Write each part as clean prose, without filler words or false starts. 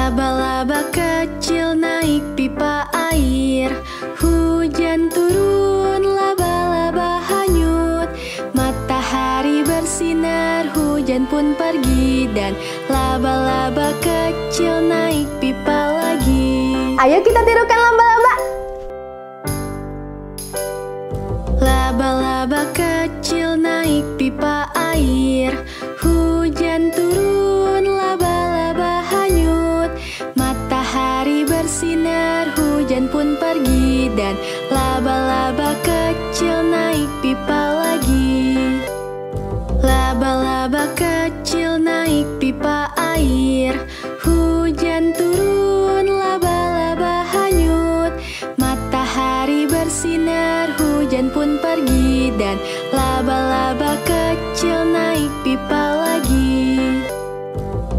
Laba-laba kecil naik pipa air. Hujan turun, laba-laba hanyut. Matahari bersinar, hujan pun pergi. Dan laba-laba kecil naik pipa lagi. Ayo kita tirukan laba-laba. Laba-laba kecil naik pipa air. Hujan turun, laba-laba hanyut. Matahari bersinar, hujan pun pergi. Dan laba-laba kecil naik pipa lagi. Laba-laba kecil naik pipa air. Hujan turun, laba-laba hanyut. Matahari bersinar, hujan pun pergi. Dan laba-laba kecil naik pipa lagi.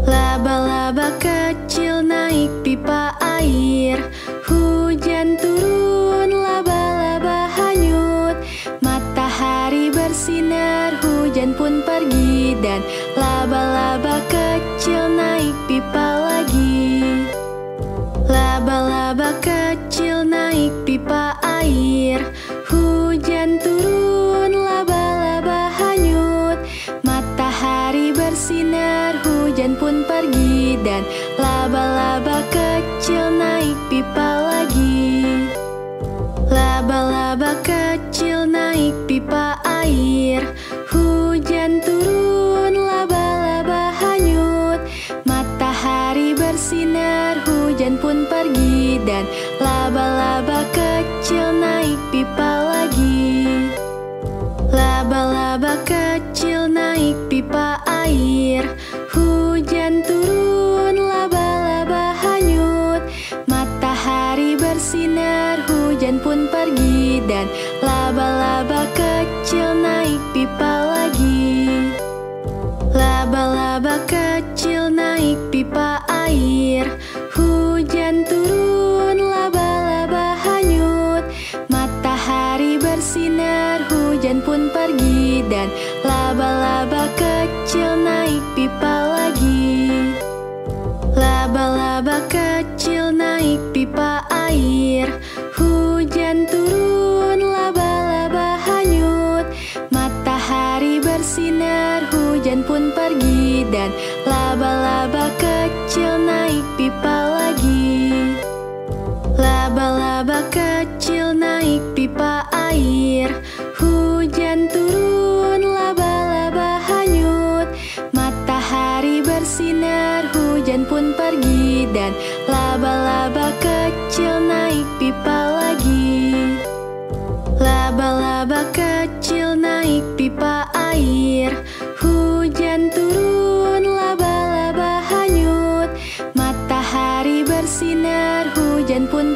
Laba-laba kecil naik pipa air. Hujan turun, laba-laba hanyut. Matahari bersinar, hujan pun pergi. Dan laba-laba kecil naik pipa lagi. Laba-laba kecil naik pipa air. Hujan turun, laba-laba hanyut. Matahari bersinar, hujan pun pergi. Dan laba-laba kecil naik pipa lagi. Laba-laba kecil naik pipa air. Hujan turun, laba-laba hanyut. Matahari bersinar, hujan pun pergi. Dan laba-laba kecil naik pipa lagi. Laba-laba kecil naik pipa air. Hujan turun, laba-laba hanyut. Matahari bersinar, hujan pun pergi. Dan laba-laba kecil naik pipa lagi. Laba-laba kecil naik pipa air. Hujan turun, laba-laba hanyut. Matahari bersinar, hujan pun pergi. Dan laba-laba kecil naik pipa lagi. Laba-laba kecil naik pipa air. Hujan turun, laba-laba hanyut. Matahari bersinar, hujan pun pergi. Dan laba-laba kecil naik pipa lagi. Laba-laba kecil naik pipa air. Hujan turun, laba-laba hanyut. Matahari bersinar, hujan pun pergi. Dan laba-laba kecil naik pipa lagi. Laba-laba kecil naik pipa air. Hujan turun, laba-laba hanyut. Matahari bersinar, hujan pun